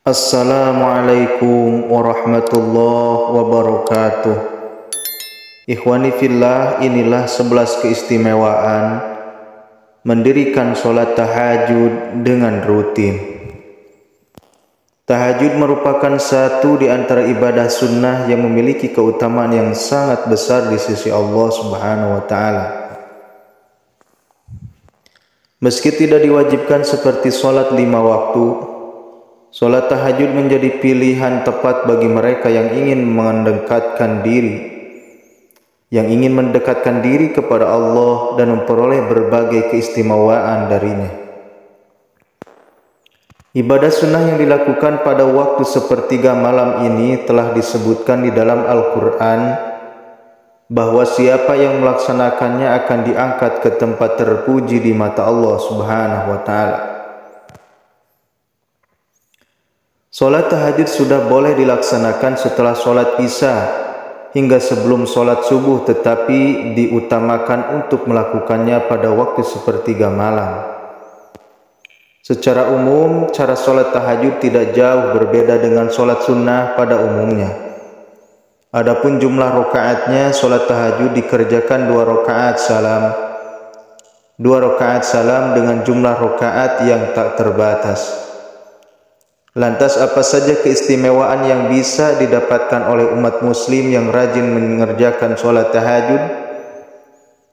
Assalamualaikum warahmatullahi wabarakatuh. Ikhwani fillah, inilah 11 keistimewaan mendirikan sholat tahajud dengan rutin. Tahajud merupakan satu di antara ibadah sunnah yang memiliki keutamaan yang sangat besar di sisi Allah Subhanahu wa Ta'ala. Meski tidak diwajibkan seperti sholat 5 waktu, sholat tahajud menjadi pilihan tepat bagi mereka yang ingin mendekatkan diri kepada Allah dan memperoleh berbagai keistimewaan darinya. Ibadah sunnah yang dilakukan pada waktu sepertiga malam ini telah disebutkan di dalam Al-Quran bahwa siapa yang melaksanakannya akan diangkat ke tempat terpuji di mata Allah Subhanahu wa Ta'ala. Sholat tahajud sudah boleh dilaksanakan setelah sholat isya hingga sebelum sholat subuh, tetapi diutamakan untuk melakukannya pada waktu sepertiga malam. Secara umum, cara sholat tahajud tidak jauh berbeda dengan sholat sunnah pada umumnya. Adapun jumlah rakaatnya, sholat tahajud dikerjakan 2 rakaat salam dengan jumlah rakaat yang tak terbatas. Lantas apa saja keistimewaan yang bisa didapatkan oleh umat muslim yang rajin mengerjakan sholat tahajud?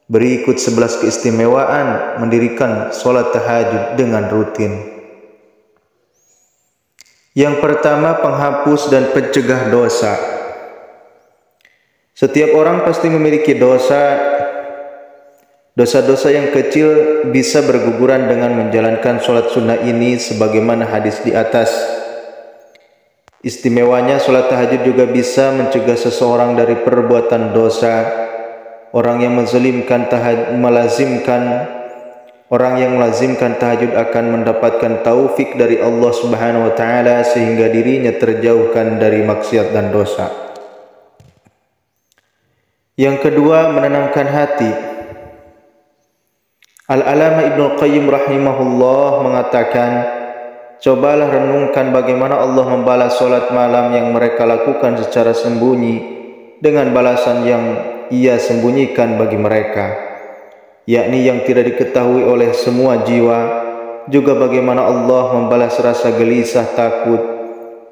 Berikut 11 keistimewaan mendirikan sholat tahajud dengan rutin. Yang pertama, penghapus dan pencegah dosa. Setiap orang pasti memiliki dosa. Dosa-dosa yang kecil bisa berguguran dengan menjalankan sholat sunnah ini sebagaimana hadis di atas. Istimewanya, sholat tahajud juga bisa mencegah seseorang dari perbuatan dosa. Orang yang melazimkan tahajud akan mendapatkan taufik dari Allah Subhanahu wa Ta'ala sehingga dirinya terjauhkan dari maksiat dan dosa. Yang kedua, menenangkan hati. Al-Alama Ibnu Qayyim rahimahullah mengatakan, cobalah renungkan bagaimana Allah membalas sholat malam yang mereka lakukan secara sembunyi dengan balasan yang Ia sembunyikan bagi mereka, yakni yang tidak diketahui oleh semua jiwa. Juga bagaimana Allah membalas rasa gelisah, takut,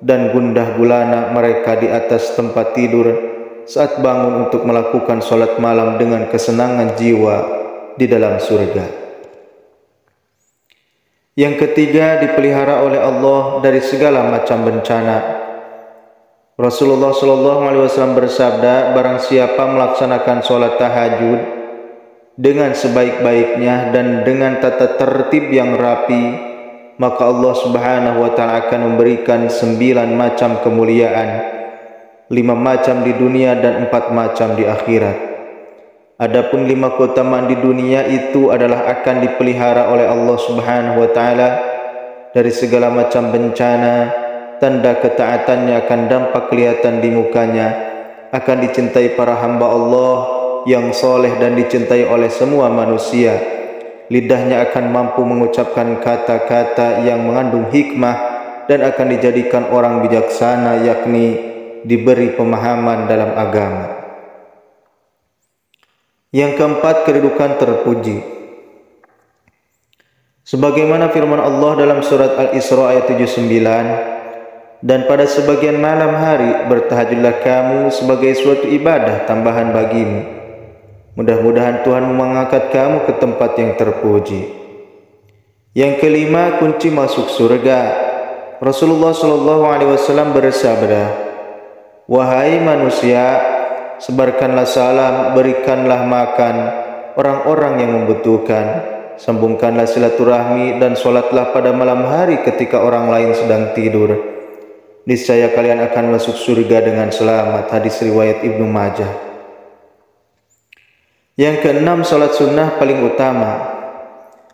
dan gundah gulana mereka di atas tempat tidur saat bangun untuk melakukan sholat malam dengan kesenangan jiwa di dalam surga. Yang ketiga, dipelihara oleh Allah dari segala macam bencana. Rasulullah SAW bersabda, barang siapa melaksanakan sholat tahajud dengan sebaik-baiknya dan dengan tata tertib yang rapi, maka Allah Subhanahu wa Ta'ala akan memberikan 9 macam kemuliaan, 5 macam di dunia dan 4 macam di akhirat. Adapun 5 keutamaan di dunia itu adalah akan dipelihara oleh Allah Subhanahu wa Ta'ala dari segala macam bencana, tanda ketaatannya akan dampak kelihatan di mukanya, akan dicintai para hamba Allah yang soleh dan dicintai oleh semua manusia. Lidahnya akan mampu mengucapkan kata-kata yang mengandung hikmah dan akan dijadikan orang bijaksana, yakni diberi pemahaman dalam agama. Yang keempat, kedudukan terpuji. Sebagaimana firman Allah dalam surat Al-Isra ayat 79, dan pada sebagian malam hari bertahajudlah kamu sebagai suatu ibadah tambahan bagimu. Mudah-mudahan Tuhan mengangkat kamu ke tempat yang terpuji. Yang kelima, kunci masuk surga. Rasulullah SAW bersabda, wahai manusia, sebarkanlah salam, berikanlah makan orang-orang yang membutuhkan, sambungkanlah silaturahmi dan sholatlah pada malam hari ketika orang lain sedang tidur. Niscaya kalian akan masuk surga dengan selamat. Hadis riwayat Ibnu Majah. Yang keenam, sholat sunnah paling utama.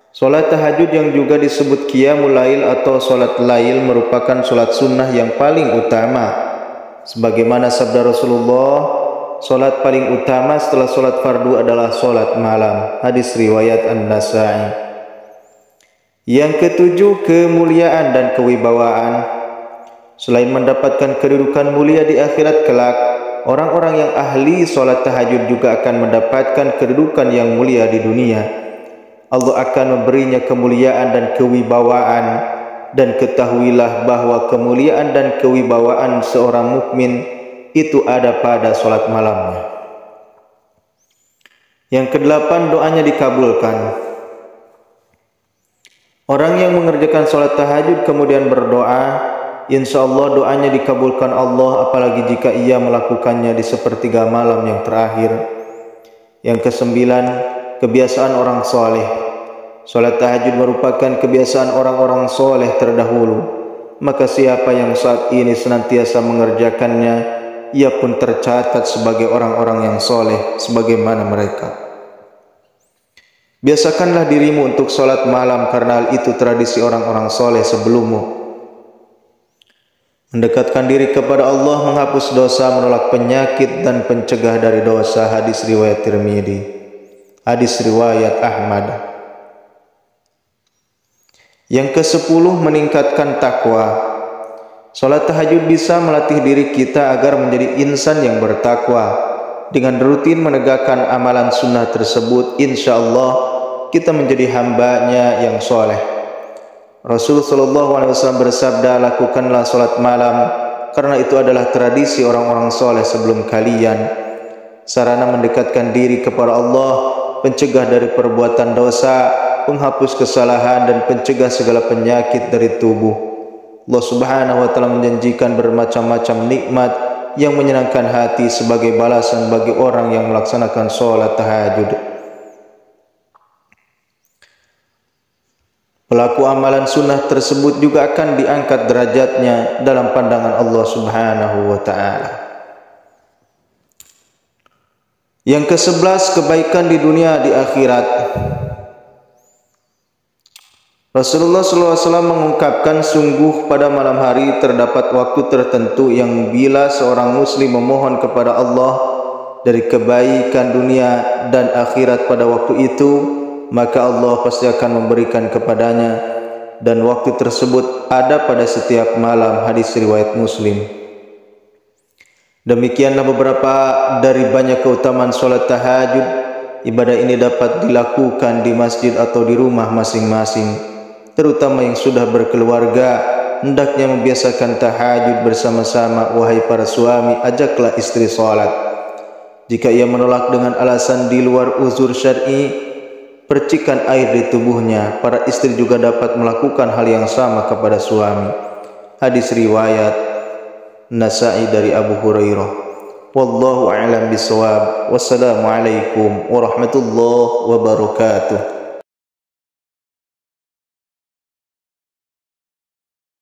Sholat tahajud yang juga disebut qiyamul lail atau sholat lail merupakan sholat sunnah yang paling utama. Sebagaimana sabda Rasulullah, sholat paling utama setelah sholat fardu adalah sholat malam. Hadis riwayat An-Nasa'i. Yang ketujuh, kemuliaan dan kewibawaan. Selain mendapatkan kedudukan mulia di akhirat kelak, orang-orang yang ahli solat tahajud juga akan mendapatkan kedudukan yang mulia di dunia. Allah akan memberinya kemuliaan dan kewibawaan, dan ketahuilah bahwa kemuliaan dan kewibawaan seorang mukmin itu ada pada solat malamnya. Yang kedelapan, doanya dikabulkan. Orang yang mengerjakan solat tahajud kemudian berdoa, insya Allah doanya dikabulkan Allah, apalagi jika ia melakukannya di sepertiga malam yang terakhir. Yang kesembilan, kebiasaan orang soleh. Solat tahajud merupakan kebiasaan orang-orang soleh terdahulu. Maka siapa yang saat ini senantiasa mengerjakannya, ia pun tercatat sebagai orang-orang yang soleh sebagaimana mereka. Biasakanlah dirimu untuk solat malam, karena hal itu tradisi orang-orang soleh sebelummu. Mendekatkan diri kepada Allah, menghapus dosa, menolak penyakit, dan pencegah dari dosa. Hadis riwayat Tirmidzi. Hadis riwayat Ahmad. Yang ke-10, meningkatkan takwa. Solat tahajud bisa melatih diri kita agar menjadi insan yang bertakwa. Dengan rutin menegakkan amalan sunnah tersebut, insya Allah kita menjadi hambanya yang soleh. Rasulullah SAW bersabda, lakukanlah solat malam, karena itu adalah tradisi orang-orang soleh sebelum kalian. Sarana mendekatkan diri kepada Allah, pencegah dari perbuatan dosa, penghapus kesalahan, dan pencegah segala penyakit dari tubuh. Allah Subhanahu wa taala menjanjikan bermacam-macam nikmat yang menyenangkan hati sebagai balasan bagi orang yang melaksanakan solat tahajud. Pelaku amalan sunnah tersebut juga akan diangkat derajatnya dalam pandangan Allah Subhanahu wa taala. Yang ke-11, kebaikan di dunia di akhirat. Rasulullah SAW mengungkapkan, sungguh pada malam hari terdapat waktu tertentu yang bila seorang muslim memohon kepada Allah dari kebaikan dunia dan akhirat pada waktu itu, maka Allah pasti akan memberikan kepadanya, dan waktu tersebut ada pada setiap malam. Hadis riwayat Muslim. Demikianlah beberapa dari banyak keutamaan solat tahajud. Ibadah ini dapat dilakukan di masjid atau di rumah masing-masing. Terutama yang sudah berkeluarga, hendaknya membiasakan tahajud bersama-sama. Wahai para suami, ajaklah istri salat. Jika ia menolak dengan alasan di luar uzur syar'i, percikan air di tubuhnya. Para istri juga dapat melakukan hal yang sama kepada suami. Hadis riwayat Nasa'i dari Abu Hurairah. Wallahu a'lam bishawab. Wassalamualaikum warahmatullahi wabarakatuh.